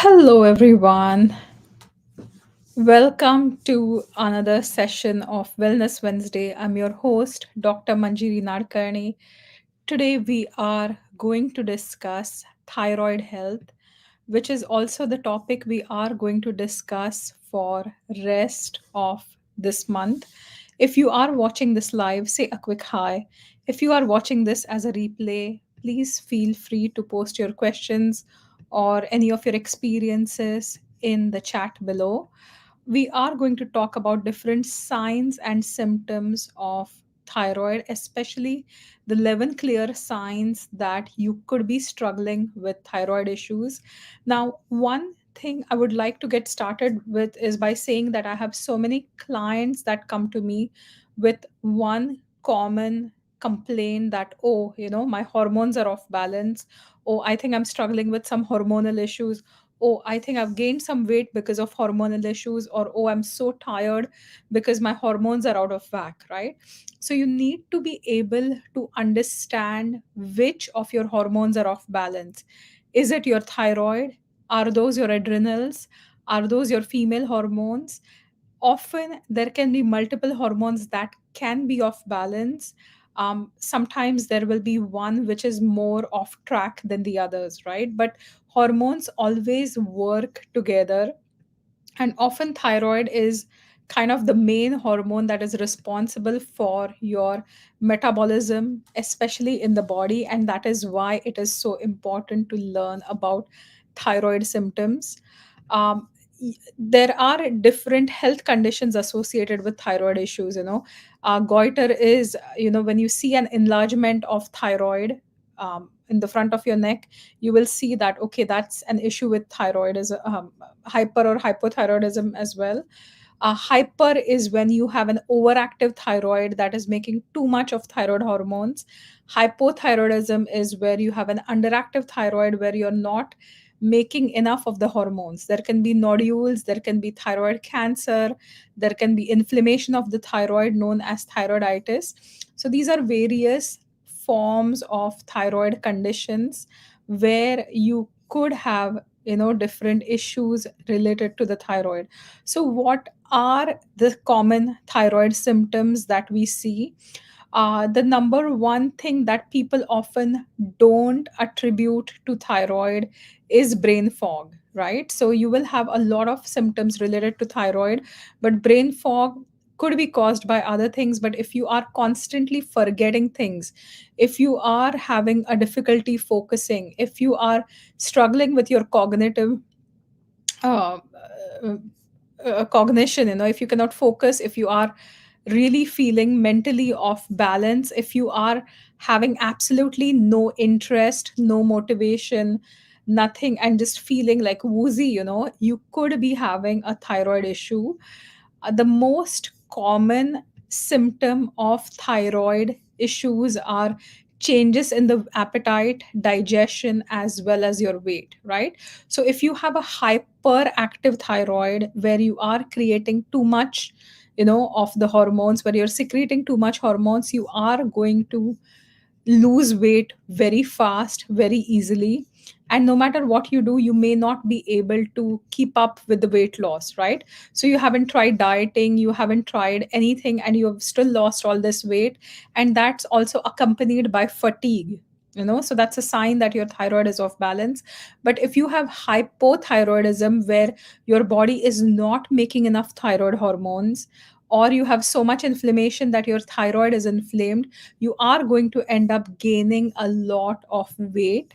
Hello, everyone. Welcome to another session of Wellness Wednesday. I'm your host, Dr. Manjiri Nadkarni. Today, we are going to discuss thyroid health, which is also the topic we are going to discuss for rest of this month. If you are watching this live, say a quick hi. If you are watching this as a replay, please feel free to post your questions or any of your experiences in the chat below. We are going to talk about different signs and symptoms of thyroid, especially the 11 clear signs that you could be struggling with thyroid issues. Now, one thing I would like to get started with is by saying that I have so many clients that come to me with one common complaint that, oh, my hormones are off balance. Oh, I think I'm struggling with some hormonal issues. Oh, I think I've gained some weight because of hormonal issues, or oh, I'm so tired because my hormones are out of whack, right? So you need to be able to understand which of your hormones are off balance. Is it your thyroid? Are those your adrenals? Are those your female hormones? Often there can be multiple hormones that can be off balance. Sometimes there will be one which is more off track than the others, right? But hormones always work together, and often thyroid is kind of the main hormone that is responsible for your metabolism, especially in the body. And that is why it is so important to learn about thyroid symptoms. There are different health conditions associated with thyroid issues. Goiter is, when you see an enlargement of thyroid in the front of your neck, you will see that, okay, that's an issue with thyroid, is hyper or hypothyroidism as well. Hyper is when you have an overactive thyroid that is making too much of thyroid hormones. Hypothyroidism is where you have an underactive thyroid where you're not making enough of the hormones. There can be nodules, there can be thyroid cancer, there can be inflammation of the thyroid known as thyroiditis. So these are various forms of thyroid conditions where you could have different issues related to the thyroid. So what are the common thyroid symptoms that we see? The number one thing that people often don't attribute to thyroid is brain fog, right? So you will have a lot of symptoms related to thyroid, but brain fog could be caused by other things. But if you are constantly forgetting things, if you are having a difficulty focusing, if you are struggling with your cognitive uh, uh, cognition, if you cannot focus, if you are really feeling mentally off balance, if you are having absolutely no interest, no motivation, nothing, and just feeling like woozy, you could be having a thyroid issue. The most common symptom of thyroid issues are changes in the appetite, digestion, as well as your weight, right? So if you have a hyperactive thyroid where you are creating too much, of the hormones, where you're secreting too much hormones, you are going to lose weight very fast, very easily. And no matter what you do, you may not be able to keep up with the weight loss, right? So you haven't tried dieting, you haven't tried anything, and you have still lost all this weight. And that's also accompanied by fatigue. So that's a sign that your thyroid is off balance. But if you have hypothyroidism, where your body is not making enough thyroid hormones, or you have so much inflammation that your thyroid is inflamed, you are going to end up gaining a lot of weight.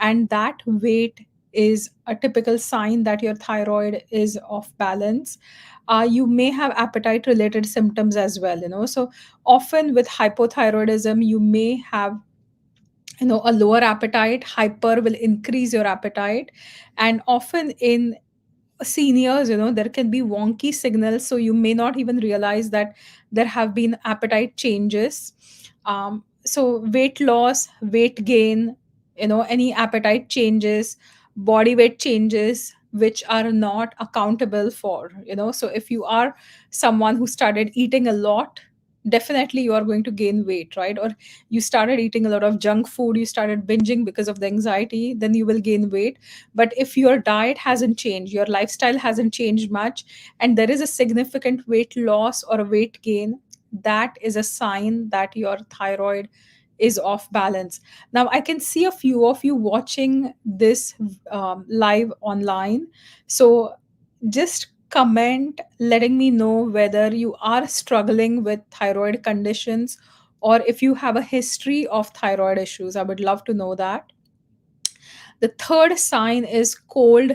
And that weight is a typical sign that your thyroid is off balance. You may have appetite related symptoms as well. So often with hypothyroidism, you may have a lower appetite. Hyper will increase your appetite. And often in seniors, there can be wonky signals, so you may not even realize that there have been appetite changes. So weight loss, weight gain, any appetite changes, body weight changes which are not accountable for. So if you are someone who started eating a lot definitely you are going to gain weight, right? Or you started eating a lot of junk food, you started binging because of the anxiety, then you will gain weight. But if your diet hasn't changed, your lifestyle hasn't changed much, and there is a significant weight loss or a weight gain, that is a sign that your thyroid is off balance. Now I can see a few of you watching this live online, so just comment letting me know whether you are struggling with thyroid conditions or if you have a history of thyroid issues. I would love to know that. The third sign is cold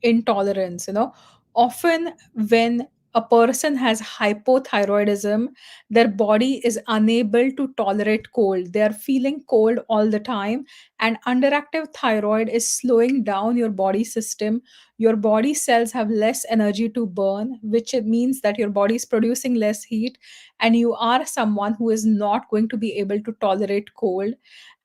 intolerance. Often when a person has hypothyroidism, their body is unable to tolerate cold. They are feeling cold all the time, and underactive thyroid is slowing down your body system. Your body cells have less energy to burn, which it means that your body is producing less heat, and you are someone who is not going to be able to tolerate cold.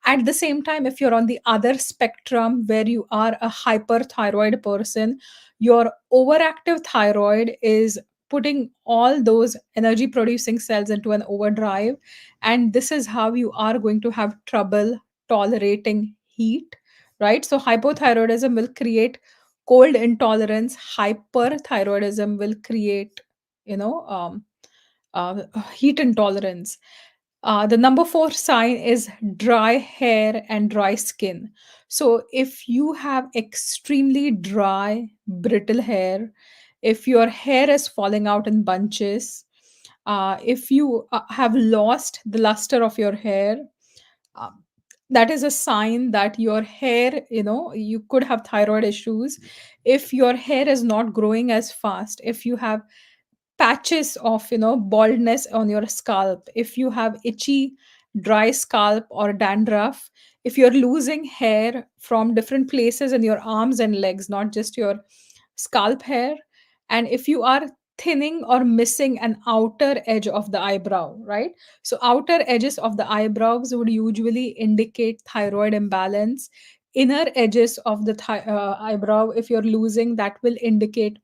At the same time, if you're on the other spectrum where you are a hyperthyroid person, your overactive thyroid is putting all those energy producing cells into an overdrive, and this is how you are going to have trouble tolerating heat, right? So hypothyroidism will create cold intolerance, hyperthyroidism will create you know um, heat intolerance. The number four sign is dry hair and dry skin. So, if you have extremely dry, brittle hair, if your hair is falling out in bunches, if you have lost the luster of your hair, uh, that is a sign that your hair, you could have thyroid issues. If your hair is not growing as fast, if you have patches of baldness on your scalp, if you have itchy dry scalp or dandruff, if you're losing hair from different places in your arms and legs, not just your scalp hair, and if you are thinning or missing an outer edge of the eyebrow, right? So outer edges of the eyebrows would usually indicate thyroid imbalance. Inner edges of the eyebrow, if you're losing, that will indicate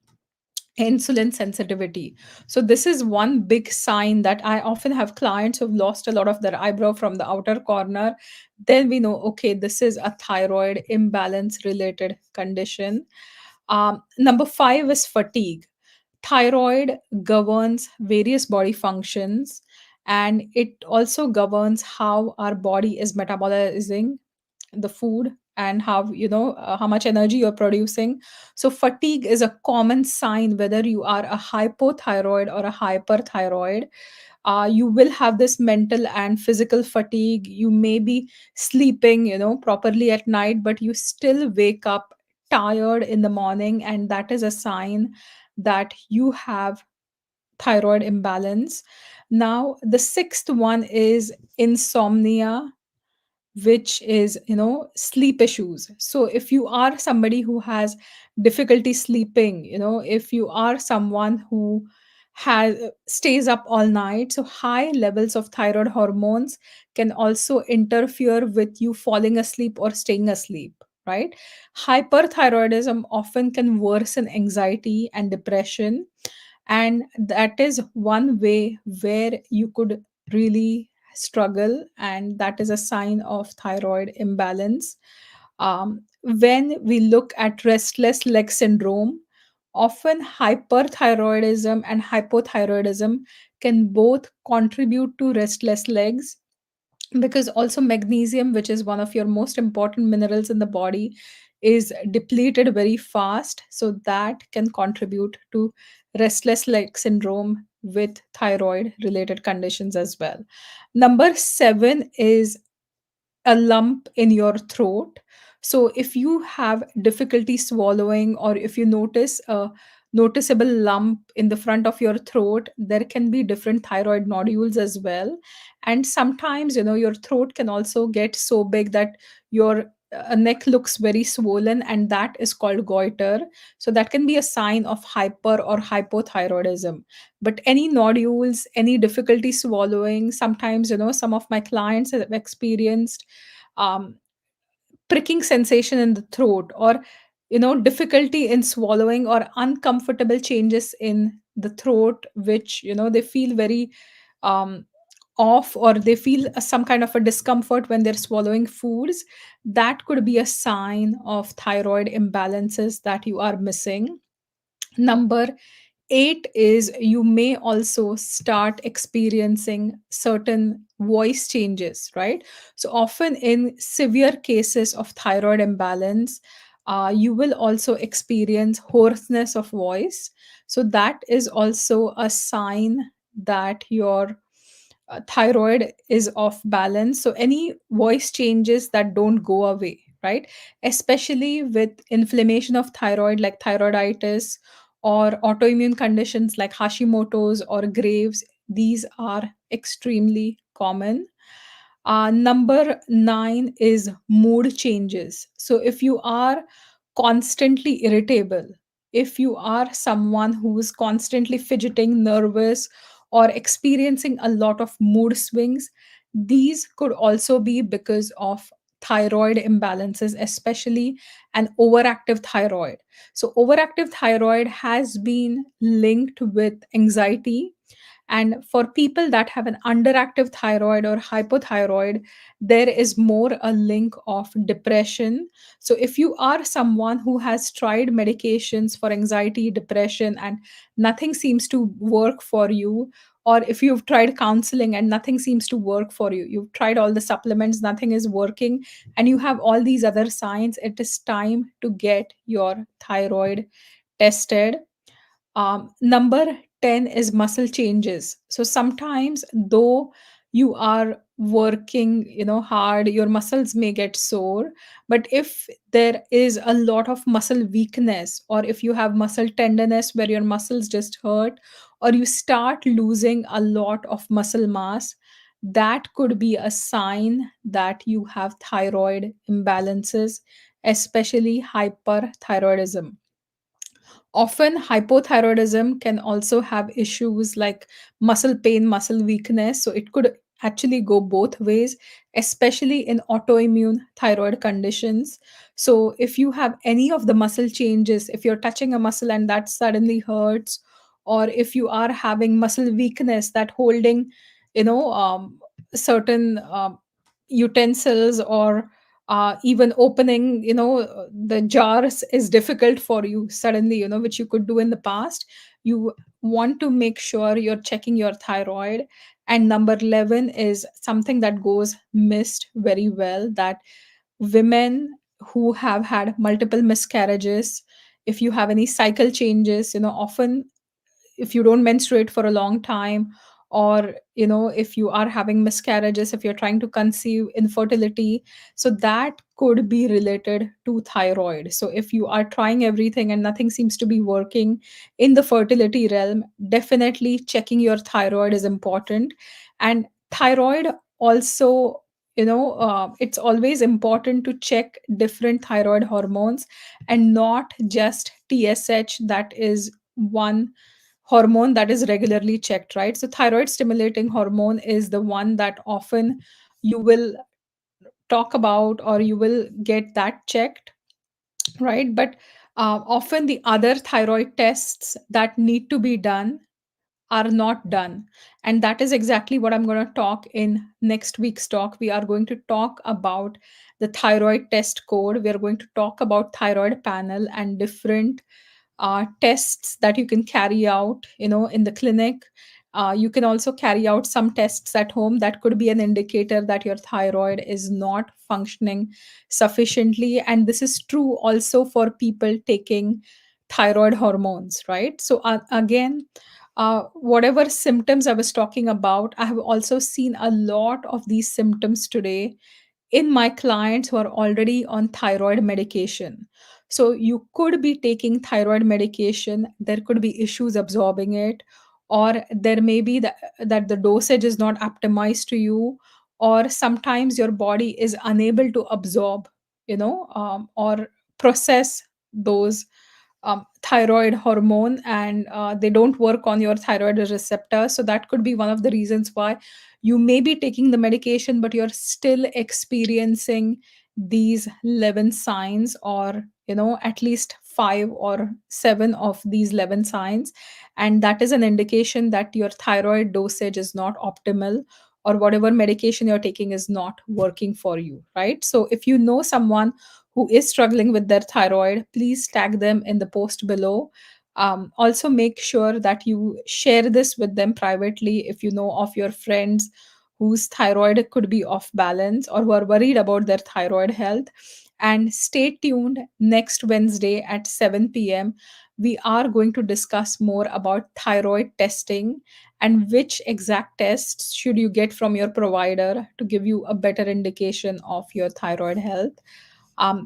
insulin sensitivity. So this is one big sign that I often have clients who've lost a lot of their eyebrow from the outer corner. Then we know, okay, this is a thyroid imbalance related condition. Number five is fatigue. Thyroid governs various body functions, and it also governs how our body is metabolizing the food and how much energy you're producing. So fatigue is a common sign whether you are a hypothyroid or a hyperthyroid. You will have this mental and physical fatigue. You may be sleeping properly at night, but you still wake up tired in the morning, and that is a sign that you have thyroid imbalance. Now the sixth one is insomnia, which is sleep issues. So if you are somebody who has difficulty sleeping, if you are someone who has stays up all night, so high levels of thyroid hormones can also interfere with you falling asleep or staying asleep, right? Hyperthyroidism often can worsen anxiety and depression, and that is one way where you could really struggle, and that is a sign of thyroid imbalance. When we look at restless leg syndrome, often hyperthyroidism and hypothyroidism can both contribute to restless legs, because also magnesium, which is one of your most important minerals in the body, is depleted very fast, so that can contribute to restless leg syndrome with thyroid related conditions as well. Number 7 is a lump in your throat. So if you have difficulty swallowing, or if you notice a noticeable lump in the front of your throat, there can be different thyroid nodules as well. And sometimes your throat can also get so big that your neck looks very swollen, and that is called goiter. So that can be a sign of hyper or hypothyroidism. But any nodules, any difficulty swallowing, sometimes some of my clients have experienced um, pricking sensation in the throat, or difficulty in swallowing, or uncomfortable changes in the throat, which they feel very off, or they feel some kind of a discomfort when they're swallowing foods, that could be a sign of thyroid imbalances that you are missing. Number 8 is you may also start experiencing certain voice changes, right? So, often in severe cases of thyroid imbalance, you will also experience hoarseness of voice. So, that is also a sign that your thyroid is off balance. So, any voice changes that don't go away, right? Especially with inflammation of thyroid, like thyroiditis, or autoimmune conditions like Hashimotos or Graves, these are extremely common. Number 9 is mood changes. So, if you are constantly irritable, if you are someone who is constantly fidgeting, nervous, or experiencing a lot of mood swings, these could also be because of thyroid imbalances, especially an overactive thyroid. So, overactive thyroid has been linked with anxiety, and for people that have an underactive thyroid or hypothyroid, there is more a link of depression. So, if you are someone who has tried medications for anxiety, depression, and nothing seems to work for you, or if you've tried counseling and nothing seems to work for you, you've tried all the supplements, nothing is working, and you have all these other signs, it is time to get your thyroid tested. Number 10 is muscle changes. So sometimes, though you are working, hard, your muscles may get sore. But if there is a lot of muscle weakness, or if you have muscle tenderness where your muscles just hurt, or you start losing a lot of muscle mass, that could be a sign that you have thyroid imbalances, especially hyperthyroidism. Often, hypothyroidism can also have issues like muscle pain, muscle weakness. So, it could actually go both ways, especially in autoimmune thyroid conditions. So, if you have any of the muscle changes, if you're touching a muscle and that suddenly hurts, or if you are having muscle weakness, that holding, certain utensils, or even opening the jars is difficult for you suddenly, which you could do in the past, you want to make sure you're checking your thyroid. And number 11 is something that goes missed very well, that women who have had multiple miscarriages, if you have any cycle changes, often if you don't menstruate for a long time, or if you are having miscarriages, if you're trying to conceive, infertility, so that could be related to thyroid. So if you are trying everything and nothing seems to be working in the fertility realm, definitely checking your thyroid is important. And thyroid also, it's always important to check different thyroid hormones, and not just TSH, that is one hormone that is regularly checked, right? So, thyroid stimulating hormone is the one that often you will talk about, or you will get that checked, right? But often the other thyroid tests that need to be done are not done. And that is exactly what I'm going to talk in next week's talk. We are going to talk about the thyroid test code. We are going to talk about thyroid panel and different tests that you can carry out, in the clinic. You can also carry out some tests at home that could be an indicator that your thyroid is not functioning sufficiently. And this is true also for people taking thyroid hormones, right? So, again, whatever symptoms I was talking about, I have also seen a lot of these symptoms today in my clients who are already on thyroid medication. So you could be taking thyroid medication, there could be issues absorbing it, or there may be that the dosage is not optimized to you, or sometimes your body is unable to absorb, or process those thyroid hormone, and they don't work on your thyroid receptor. So that could be one of the reasons why you may be taking the medication, but you're still experiencing these 11 signs, or at least 5 or 7 of these 11 signs. And that is an indication that your thyroid dosage is not optimal, or whatever medication you're taking is not working for you, right? So if you know someone who is struggling with their thyroid, please tag them in the post below. Also, make sure that you share this with them privately if you know of your friends whose thyroid could be off balance or who are worried about their thyroid health. And stay tuned next Wednesday at 7 p.m. We are going to discuss more about thyroid testing and which exact tests should you get from your provider to give you a better indication of your thyroid health.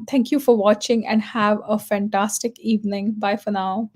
Thank you for watching and have a fantastic evening. Bye for now.